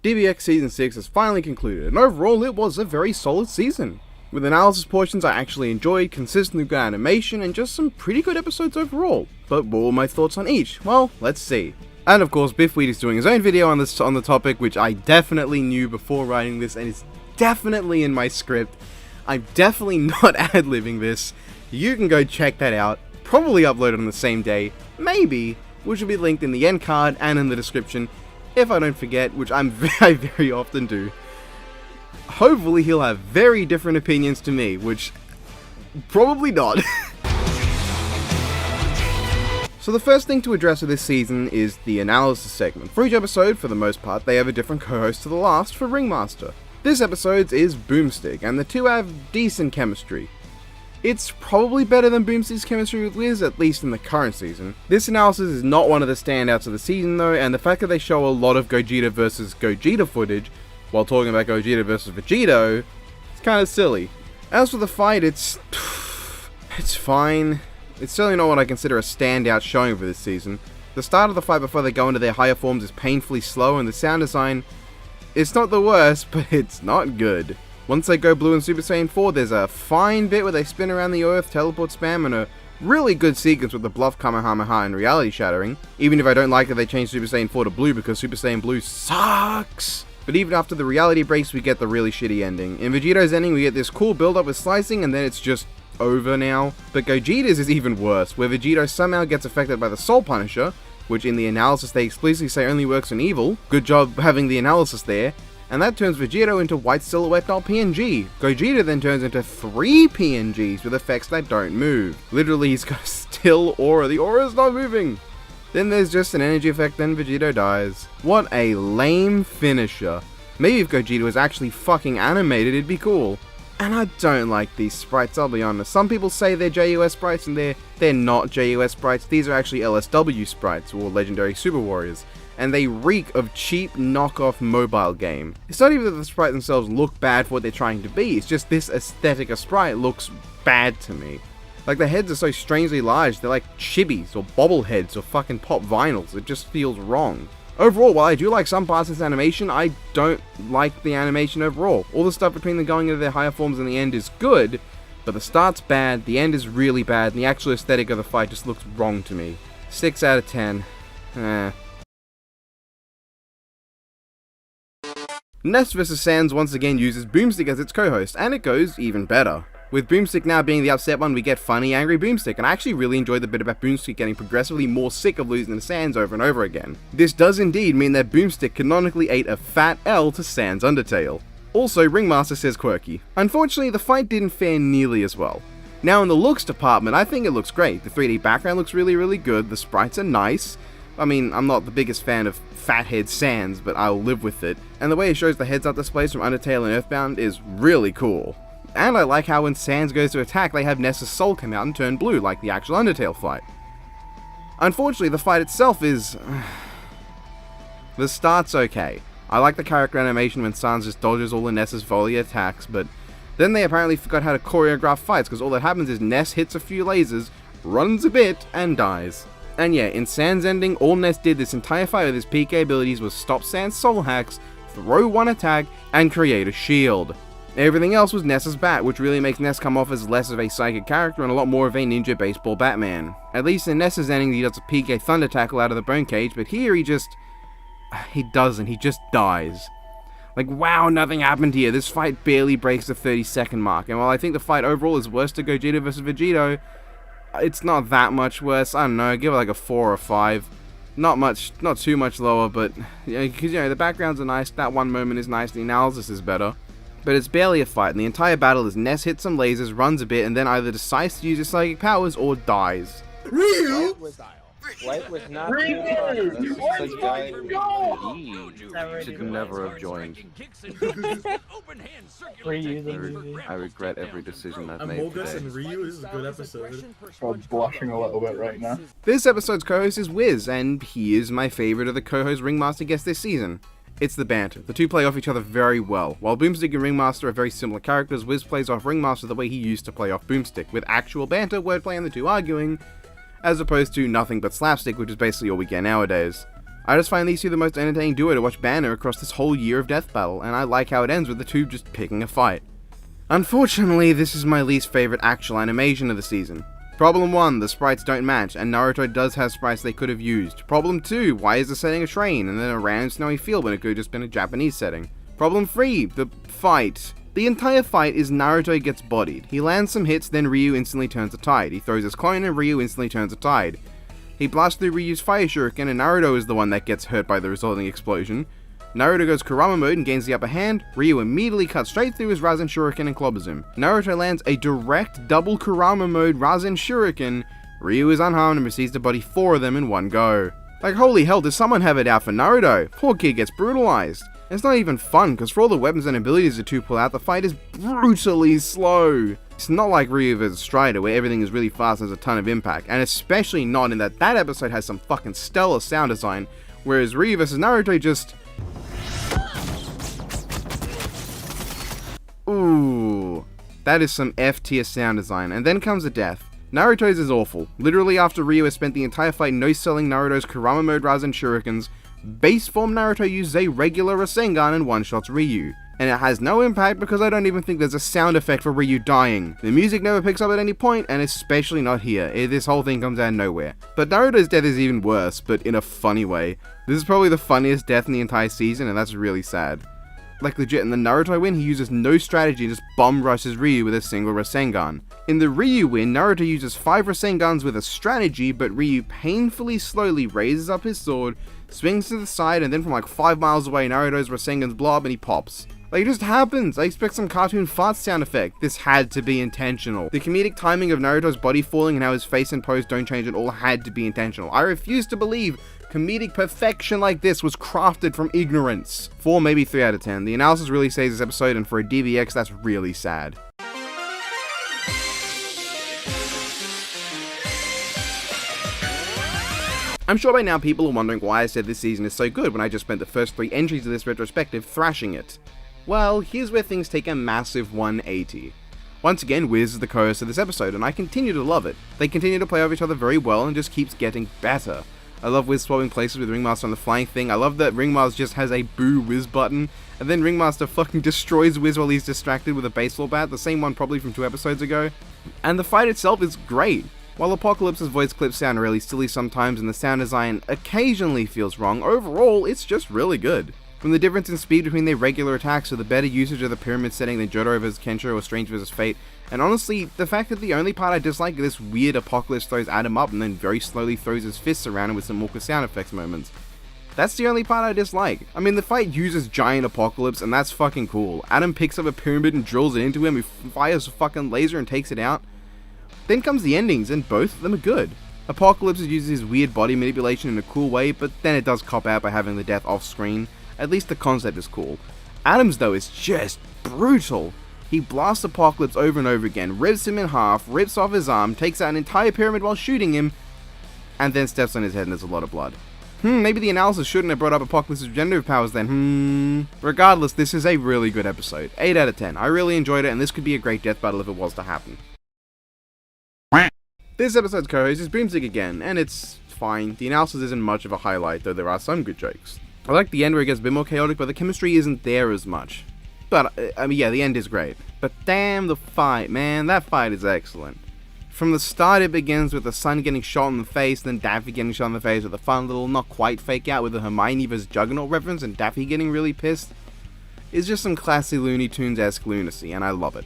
DBX Season 6 has finally concluded, and overall it was a very solid season. With analysis portions I actually enjoyed, consistently good animation, and just some pretty good episodes overall. But what were my thoughts on each? Well, let's see. And of course, Biff is doing his own video on the topic, which I definitely knew before writing this, and it's definitely in my script. I'm definitely not ad-libbing this. You can go check that out, probably upload it on the same day, maybe, which will be linked in the end card and in the description, if I don't forget, which I very often do. Hopefully he'll have very different opinions to me, which probably not. So the first thing to address with this season is the analysis segment. For each episode, for the most part, they have a different co-host to the last for Ringmaster. This episode's is Boomstick, and the two have decent chemistry. It's probably better than Boomstick's chemistry with Wiz, at least in the current season. This analysis is not one of the standouts of the season though, and the fact that they show a lot of Gogeta versus Gogeta footage, while talking about Gogeta versus Vegito, it's kinda silly. As for the fight, it's fine. It's certainly not what I consider a standout showing for this season. The start of the fight before they go into their higher forms is painfully slow, and the sound design, it's not the worst, but it's not good. Once they go blue in Super Saiyan 4, there's a fine bit where they spin around the earth, teleport spam, and a really good sequence with the bluff Kamehameha and reality shattering, even if I don't like that they changed Super Saiyan 4 to blue because Super Saiyan Blue sucks. But even after the reality breaks, we get the really shitty ending. In Vegito's ending, we get this cool build up with slicing, and then it's just over now. But Gogeta's is even worse, where Vegito somehow gets affected by the Soul Punisher, which in the analysis they explicitly say only works on evil. Good job having the analysis there. And that turns Vegito into white silhouette PNG. Gogeta then turns into 3 PNGs with effects that don't move. Literally, he's got a still aura. The aura's not moving. Then there's just an energy effect, then Vegito dies. What a lame finisher. Maybe if Gogeta was actually fucking animated, it'd be cool. And I don't like these sprites, I'll be honest. Some people say they're JUS sprites, and they're not JUS sprites. These are actually LSW sprites, or Legendary Super Warriors. And they reek of cheap knockoff mobile game. It's not even that the sprites themselves look bad for what they're trying to be, it's just this aesthetic of sprite looks bad to me. Like, the heads are so strangely large, they're like chibis, or bobbleheads, or fucking pop vinyls. It just feels wrong. Overall, while I do like some parts of this animation, I don't like the animation overall. All the stuff between them going into their higher forms and the end is good, but the start's bad, the end is really bad, and the actual aesthetic of the fight just looks wrong to me. 6 out of 10. NESS vs Sans once again uses Boomstick as its co-host, and it goes even better. With Boomstick now being the upset one, we get funny, angry Boomstick, and I actually really enjoyed the bit about Boomstick getting progressively more sick of losing to Sans over and over again. This does indeed mean that Boomstick canonically ate a fat L to Sans' Undertale. Also, Ringmaster says quirky. Unfortunately, the fight didn't fare nearly as well. Now in the looks department, I think it looks great. The 3D background looks really good, the sprites are nice. I mean, I'm not the biggest fan of Fathead Sans, but I'll live with it. And the way it shows the heads-up displays from Undertale and Earthbound is really cool. And I like how when Sans goes to attack, they have Ness's soul come out and turn blue, like the actual Undertale fight. Unfortunately, the fight itself is... the start's okay. I like the character animation when Sans just dodges all of Ness's volley attacks, but then they apparently forgot how to choreograph fights, because all that happens is Ness hits a few lasers, runs a bit, and dies. And yeah, in Sans' ending, all Ness did this entire fight with his PK abilities was stop Sans' soul hacks, throw one attack, and create a shield. Everything else was Ness's bat, which really makes Ness come off as less of a psychic character and a lot more of a ninja baseball Batman. At least in Ness's ending, he does a PK thunder tackle out of the bone cage, but here he just dies. Like, wow, nothing happened here. This fight barely breaks the 30-second mark, and while I think the fight overall is worse to Gogeta vs Vegito, it's not that much worse. I don't know, give it like a 4 or 5. Not much, not too much lower, but, because, the backgrounds are nice, that one moment is nice, the analysis is better. But it's barely a fight, and the entire battle is Ness hits some lasers, runs a bit, and then either decides to use his psychic powers or dies. White was not should never have joined. I regret every decision I've made today. And Ryu is a good episode. I'm blushing a little bit right now. This episode's co-host is Wiz, and he is my favorite of the co-host Ringmaster guests this season. It's the banter. The two play off each other very well. While Boomstick and Ringmaster are very similar characters, Wiz plays off Ringmaster the way he used to play off Boomstick, with actual banter, wordplay, and the two arguing, as opposed to nothing but slapstick, which is basically all we get nowadays. I just find these two the most entertaining duo to watch banter across this whole year of Death Battle, and I like how it ends with the two just picking a fight. Unfortunately, this is my least favorite actual animation of the season. Problem 1, the sprites don't match, and Naruto does have sprites they could have used. Problem 2, why is the setting a train, and then a random snowy field when it could have just been a Japanese setting? Problem 3, the fight. The entire fight is Naruto gets bodied. He lands some hits, then Ryu instantly turns a tide. He throws his clone and Ryu instantly turns a tide. He blasts through Ryu's fire shuriken, and Naruto is the one that gets hurt by the resulting explosion. Naruto goes Kurama mode and gains the upper hand. Ryu immediately cuts straight through his Rasen Shuriken and clobbers him. Naruto lands a direct double Kurama mode Rasen Shuriken. Ryu is unharmed and proceeds to body 4 of them in one go. Like, holy hell, does someone have it out for Naruto? Poor kid gets brutalized. It's not even fun, because for all the weapons and abilities the two pull out, the fight is brutally slow. It's not like Ryu vs Strider, where everything is really fast and has a ton of impact, and especially not in that episode has some fucking stellar sound design, whereas Ryu vs Naruto just... Ooh, that is some F-tier sound design. And then comes the death. Naruto's is awful. Literally after Ryu has spent the entire fight no-selling Naruto's Kurama mode Rasen Shurikens, base form Naruto uses a regular Rasengan and one-shots Ryu. And it has no impact because I don't even think there's a sound effect for Ryu dying. The music never picks up at any point, and especially not here. This whole thing comes out of nowhere. But Naruto's death is even worse, but in a funny way. This is probably the funniest death in the entire season, and that's really sad. Like legit, in the Naruto win, he uses no strategy and just bomb rushes Ryu with a single Rasengan. In the Ryu win, Naruto uses 5 Rasengans with a strategy, but Ryu painfully slowly raises up his sword, swings to the side, and then from like 5 miles away, Naruto's Rasengans blow up and he pops. Like, it just happens. I expect some cartoon fart sound effect. This had to be intentional. The comedic timing of Naruto's body falling and how his face and pose don't change at all had to be intentional. I refuse to believe comedic perfection like this was crafted from ignorance. 4, maybe 3 out of 10. The analysis really saves this episode, and for a DBX, that's really sad. I'm sure by now people are wondering why I said this season is so good when I just spent the first 3 entries of this retrospective thrashing it. Well, here's where things take a massive 180. Once again, Wiz is the co-host of this episode, and I continue to love it. They continue to play off each other very well and just keeps getting better. I love Wiz swapping places with Ringmaster on the flying thing. I love that Ringmaster just has a boo Wiz button, and then Ringmaster fucking destroys Wiz while he's distracted with a baseball bat, the same one probably from 2 episodes ago. And the fight itself is great. While Apocalypse's voice clips sound really silly sometimes and the sound design occasionally feels wrong, overall it's just really good. From the difference in speed between their regular attacks to the better usage of the pyramid setting than Jotaro vs Kenshiro or Strange vs Fate, and honestly, the fact that the only part I dislike is this weird Apocalypse throws Adam up and then very slowly throws his fists around him with some awkward sound effects moments. That's the only part I dislike. I mean, the fight uses giant Apocalypse and that's fucking cool. Adam picks up a pyramid and drills it into him, he fires a fucking laser and takes it out. Then comes the endings, and both of them are good. Apocalypse uses his weird body manipulation in a cool way, but then it does cop out by having the death off screen. At least the concept is cool. Adam's though is just brutal. He blasts Apocalypse over and over again, rips him in half, rips off his arm, takes out an entire pyramid while shooting him, and then steps on his head and there's a lot of blood. Maybe the analysis shouldn't have brought up Apocalypse's regenerative powers then, Regardless, this is a really good episode. 8 out of 10. I really enjoyed it, and this could be a great death battle if it was to happen. This episode's co-host is Boomstick again, and it's fine. The analysis isn't much of a highlight, though there are some good jokes. I like the end where it gets a bit more chaotic, but the chemistry isn't there as much. But, I mean, yeah, the end is great. But damn the fight, man, that fight is excellent. From the start, it begins with the sun getting shot in the face, then Daffy getting shot in the face with a fun little not quite fake out with a Hermione vs Juggernaut reference and Daffy getting really pissed. It's just some classy Looney Tunes-esque lunacy, and I love it.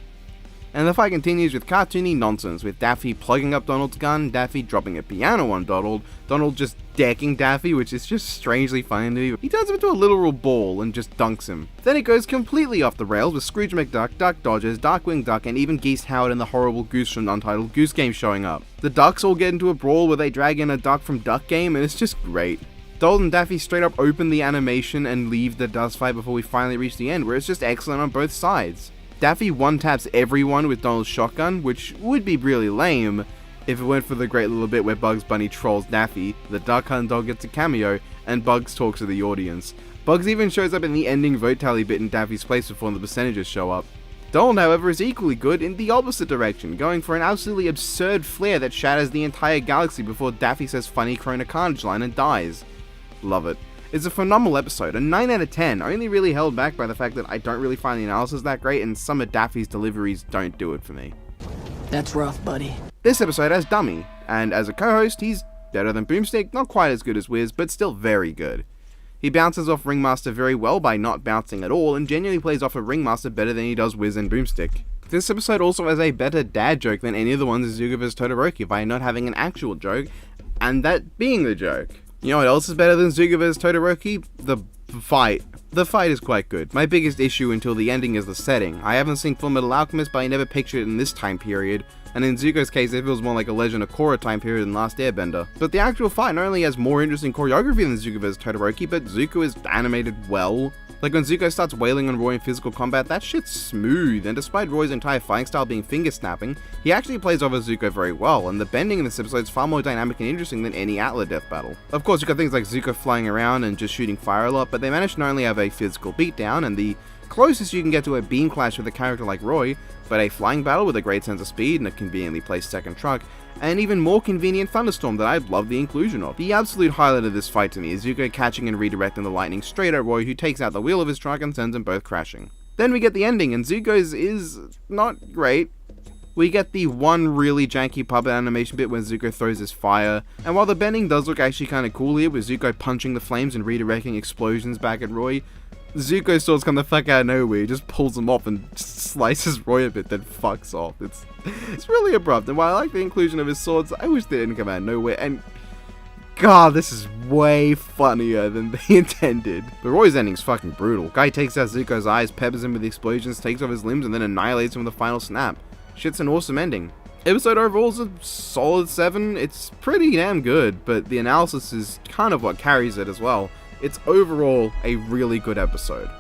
And the fight continues with cartoony nonsense, with Daffy plugging up Donald's gun, Daffy dropping a piano on Donald, Donald just decking Daffy, which is just strangely funny to me. He turns him into a literal ball and just dunks him. Then it goes completely off the rails with Scrooge McDuck, Duck Dodgers, Darkwing Duck, and even Geese Howard and the horrible goose from Untitled Goose Game showing up. The ducks all get into a brawl where they drag in a duck from Duck Game, and it's just great. Donald and Daffy straight up open the animation and leave the dust fight before we finally reach the end, where it's just excellent on both sides. Daffy one-taps everyone with Donald's shotgun, which would be really lame if it weren't for the great little bit where Bugs Bunny trolls Daffy, the Duck Hunt dog gets a cameo, and Bugs talks to the audience. Bugs even shows up in the ending vote tally bit in Daffy's place before the percentages show up. Donald, however, is equally good in the opposite direction, going for an absolutely absurd flare that shatters the entire galaxy before Daffy says funny Corona Carnage line and dies. Love it. It's a phenomenal episode, a 9 out of 10, only really held back by the fact that I don't really find the analysis that great, and some of Daffy's deliveries don't do it for me. That's rough, buddy. This episode has Dummy, and as a co-host, he's better than Boomstick, not quite as good as Wiz, but still very good. He bounces off Ringmaster very well by not bouncing at all, and genuinely plays off a Ringmaster better than he does Wiz and Boomstick. This episode also has a better dad joke than any of the ones in Zuko vs Todoroki by not having an actual joke, and that being the joke. You know what else is better than Zuko vs Todoroki? The fight. The fight is quite good. My biggest issue until the ending is the setting. I haven't seen Fullmetal Alchemist, but I never pictured it in this time period, and in Zuko's case it feels more like a Legend of Korra time period than Last Airbender. But the actual fight not only has more interesting choreography than Zuko vs Todoroki, but Zuko is animated well. Like when Zuko starts wailing on Roy in physical combat, that shit's smooth, and despite Roy's entire fighting style being finger snapping, he actually plays over Zuko very well, and the bending in this episode is far more dynamic and interesting than any Atla death battle. Of course, you got things like Zuko flying around and just shooting fire a lot, but they managed to not only have a physical beatdown, and the closest you can get to a beam clash with a character like Roy, but a flying battle with a great sense of speed and a conveniently placed second truck, and even more convenient thunderstorm that I love the inclusion of. The absolute highlight of this fight to me is Zuko catching and redirecting the lightning straight at Roy, who takes out the wheel of his truck and sends them both crashing. Then we get the ending, and Zuko's is not great. We get the one really janky puppet animation bit when Zuko throws his fire, and while the bending does look actually kinda cool here with Zuko punching the flames and redirecting explosions back at Roy, Zuko's swords come the fuck out of nowhere, he just pulls them off and slices Roy a bit, then fucks off. It's really abrupt, and while I like the inclusion of his swords, I wish they didn't come out of nowhere, and god, this is way funnier than they intended. But Roy's ending's fucking brutal. Guy takes out Zuko's eyes, peppers him with explosions, takes off his limbs, and then annihilates him with a final snap. Shit's an awesome ending. Episode overall is a solid 7, it's pretty damn good, but the analysis is kind of what carries it as well. It's overall a really good episode.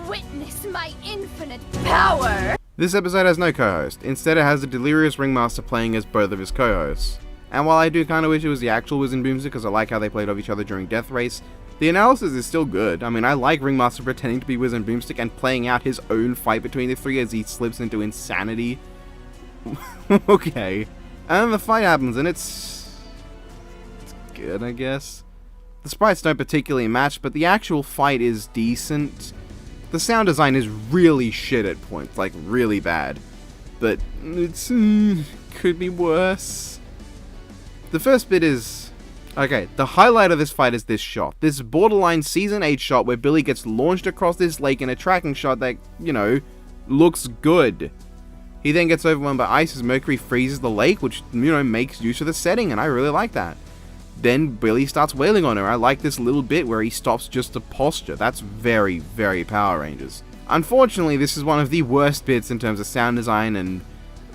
Witness my infinite power! This episode has no co-host. Instead, it has a delirious Ringmaster playing as both of his co-hosts. And while I do kind of wish it was the actual Wiz and Boomstick because I like how they played off each other during Death Race, the analysis is still good. I mean, I like Ringmaster pretending to be Wiz and Boomstick and playing out his own fight between the three as he slips into insanity. Okay. And then the fight happens, and it's good, I guess. The sprites don't particularly match, but the actual fight is decent. The sound design is really shit at points, like really bad. But it's could be worse. The first bit is... okay, the highlight of this fight is this shot. This borderline Season 8 shot where Billy gets launched across this lake in a tracking shot that, you know, looks good. He then gets overwhelmed by ice as Mercury freezes the lake, which, you know, makes use of the setting, and I really like that. Then Billy starts wailing on her. I like this little bit where he stops just to posture. That's very, very Power Rangers. Unfortunately, this is one of the worst bits in terms of sound design, and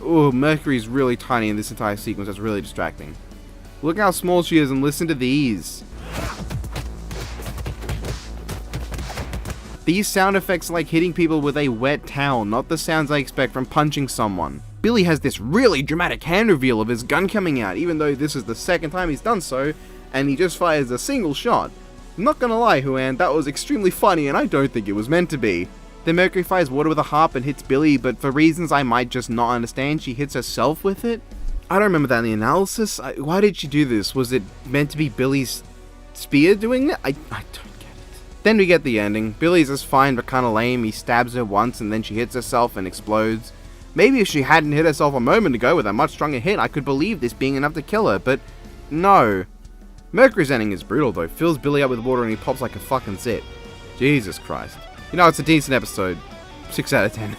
Mercury's really tiny in this entire sequence. That's really distracting. Look how small she is, and listen to these. These sound effects are like hitting people with a wet towel, not the sounds I expect from punching someone. Billy has this really dramatic hand reveal of his gun coming out, even though this is the second time he's done so, and he just fires a single shot. I'm not gonna lie, Huan, that was extremely funny, and I don't think it was meant to be. Then Mercury fires water with a harp and hits Billy, but for reasons I might just not understand, she hits herself with it? I don't remember that in the analysis. Why did she do this? Was it meant to be Billy's spear doing that? I don't get it. Then we get the ending. Billy's is fine but kinda lame. He stabs her once and then she hits herself and explodes. Maybe if she hadn't hit herself a moment ago with a much stronger hit, I could believe this being enough to kill her, but no. Mercury's ending is brutal though. Fills Billy up with water and he pops like a fucking zit. Jesus Christ. You know, it's a decent episode. 6 out of 10.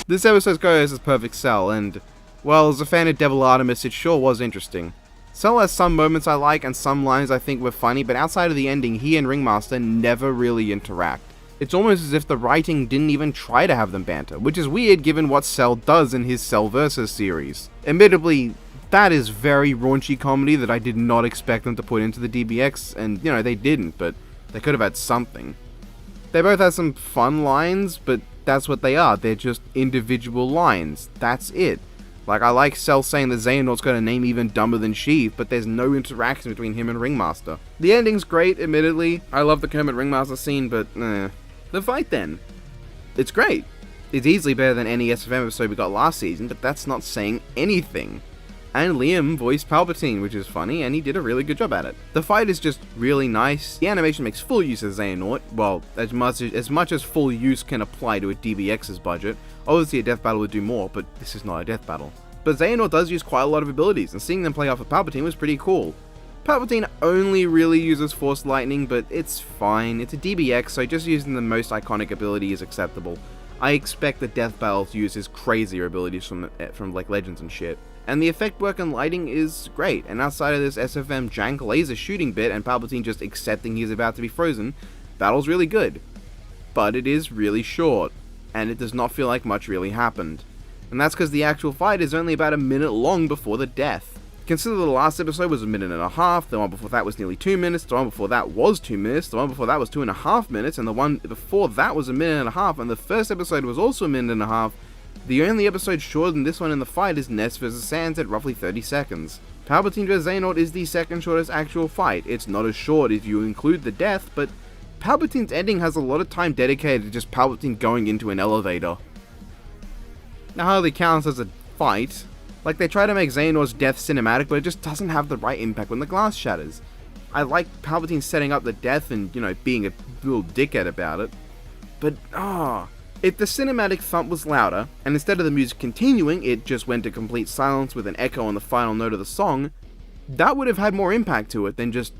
This episode's co-host is Perfect Cell, and, well, as a fan of Devil Artemis, it sure was interesting. Cell has some moments I like and some lines I think were funny, but outside of the ending, he and Ringmaster never really interact. It's almost as if the writing didn't even try to have them banter, which is weird given what Cell does in his Cell vs. series. Admittedly, that is very raunchy comedy that I did not expect them to put into the DBX, and, you know, they didn't, but they could have had something. They both have some fun lines, but that's what they are. They're just individual lines. That's it. Like, I like Cell saying that Xehanort's got a name even dumber than Sheev, but there's no interaction between him and Ringmaster. The ending's great, admittedly. I love the Kermit Ringmaster scene, but The fight then. It's great. It's easily better than any SFM episode we got last season, but that's not saying anything. And Liam voiced Palpatine, which is funny, and he did a really good job at it. The fight is just really nice. The animation makes full use of XEHANORT, well, as much as full use can apply to a DBX's budget. Obviously a death battle would do more, but this is not a death battle. But XEHANORT does use quite a lot of abilities, and seeing them play off of Palpatine was pretty cool. Palpatine only really uses Force Lightning, but it's fine. It's a DBX, so just using the most iconic ability is acceptable. I expect the death battle to use his crazier abilities from like Legends and shit. And the effect work and lighting is great, and outside of this SFM jank laser shooting bit and Palpatine just accepting he's about to be frozen, battle's really good. But it is really short, and it does not feel like much really happened. And that's because the actual fight is only about a minute long before the death. Consider the last episode was a minute and a half, the one before that was nearly 2 minutes, the one before that was 2 minutes, the one before that was 2.5 minutes, and the one before that was a minute and a half, and the first episode was also a minute and a half. The only episode shorter than this one in the fight is NESS vs Sans at roughly 30 seconds. Palpatine vs XEHANORT is the second shortest actual fight. It's not as short if you include the death, but Palpatine's ending has a lot of time dedicated to just Palpatine going into an elevator. That hardly counts as a fight. Like, they try to make XEHANORT's death cinematic, but it just doesn't have the right impact when the glass shatters. I like Palpatine setting up the death and, being a little dickhead about it. But, if the cinematic thump was louder, and instead of the music continuing, it just went to complete silence with an echo on the final note of the song, that would have had more impact to it than just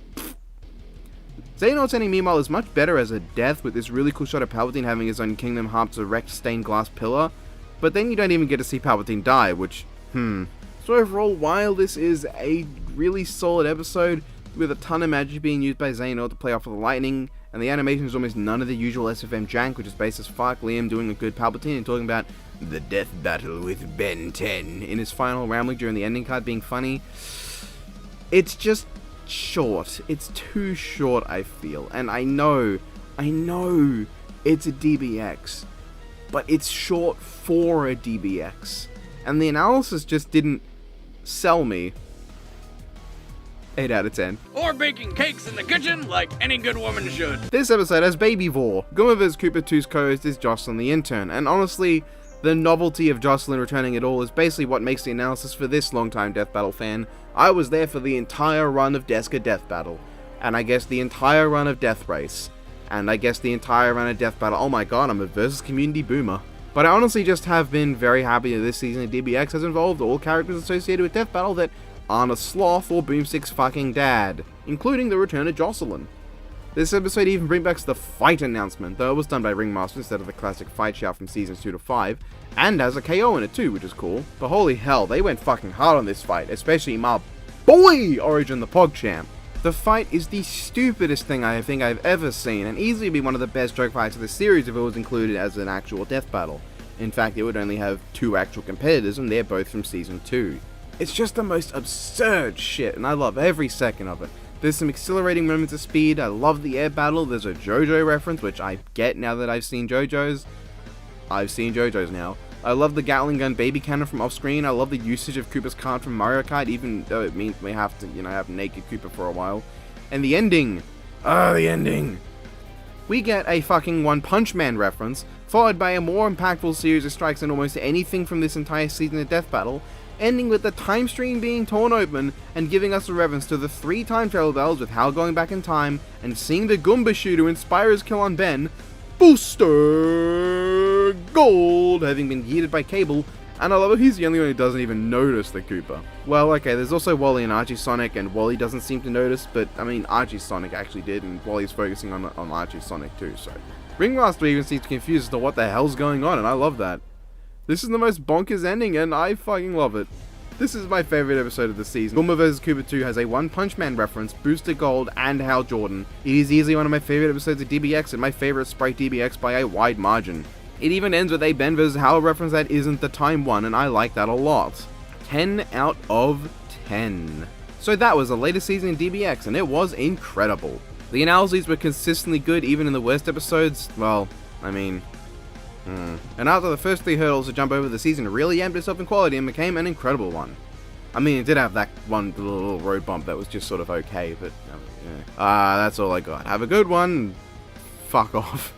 XEHANORT's ending, meanwhile, is much better as a death, with this really cool shot of Palpatine having his own Kingdom Hearts erect stained glass pillar, but then you don't even get to see Palpatine die, which, So overall, while this is a really solid episode, with a ton of magic being used by XEHANORT to play off of the lightning, and the animation is almost none of the usual SFM jank, which is based as fuck, Liam doing a good Palpatine and talking about the death battle with Ben 10 in his final rambling during the ending card being funny, it's just short. It's too short, I feel. And I know it's a DBX, but it's short for a DBX. And the analysis just didn't sell me. 8 out of 10. Or baking cakes in the kitchen like any good woman should. This episode has Baby Vor. GOOMBA vs KOOPA 2's co-host is Jocelyn the intern, and honestly, the novelty of Jocelyn returning at all is basically what makes the analysis for this longtime Death Battle fan. I was there for the entire run of Deska Death Battle, and I guess the entire run of Death Race, and I guess the entire run of Death Battle. Oh my god, I'm a versus community boomer. But I honestly just have been very happy that this season of DBX has involved all characters associated with Death Battle that aren't a sloth or Boomstick's fucking dad, including the return of Jocelyn. This episode even brings back the fight announcement, though it was done by Ringmaster instead of the classic fight shout from seasons 2 to 5, and has a KO in it too, which is cool. But holy hell, they went fucking hard on this fight, especially my boy, Origin the PogChamp. The fight is the stupidest thing I think I've ever seen, and easily be one of the best joke fights of the series if it was included as an actual death battle. In fact, it would only have 2 actual competitors, and they're both from season 2. It's just the most absurd shit, and I love every second of it. There's some exhilarating moments of speed, I love the air battle, there's a JoJo reference, which I get now that I've seen JoJo's. I've seen JoJo's now. I love the Gatling gun baby cannon from off-screen, I love the usage of Koopa's card from Mario Kart, even though it means we have to, have naked Koopa for a while. And the ending! The ending! We get a fucking One Punch Man reference, followed by a more impactful series of strikes than almost anything from this entire season of Death Battle, ending with the time stream being torn open and giving us a reference to the 3 time travel battles with Hal going back in time and seeing the Goomba shooter inspire his kill on Ben, Booster Gold having been yeeted by Cable, and I love it he's the only one who doesn't even notice the Koopa. Well, okay, there's also Wally and Archie Sonic, and Wally doesn't seem to notice, but I mean Archie Sonic actually did, and Wally's focusing on Archie Sonic too, so. Ringmaster even seems confused as to what the hell's going on, and I love that. This is the most bonkers ending, and I fucking love it. This is my favorite episode of the season. GOOMBA vs KOOPA 2 has a One Punch Man reference, Booster Gold, and Hal Jordan. It is easily one of my favorite episodes of DBX, and my favorite Sprite DBX by a wide margin. It even ends with a Ben vs Hal reference that isn't the time one, and I like that a lot. 10 out of 10. So that was the latest season in DBX, and it was incredible. The analyses were consistently good even in the worst episodes. Well, I mean, And after the first 3 hurdles to jump over, the season really amped itself in quality and became an incredible one. I mean, it did have that one little road bump that was just sort of okay, but yeah. That's all I got. Have a good one. Fuck off.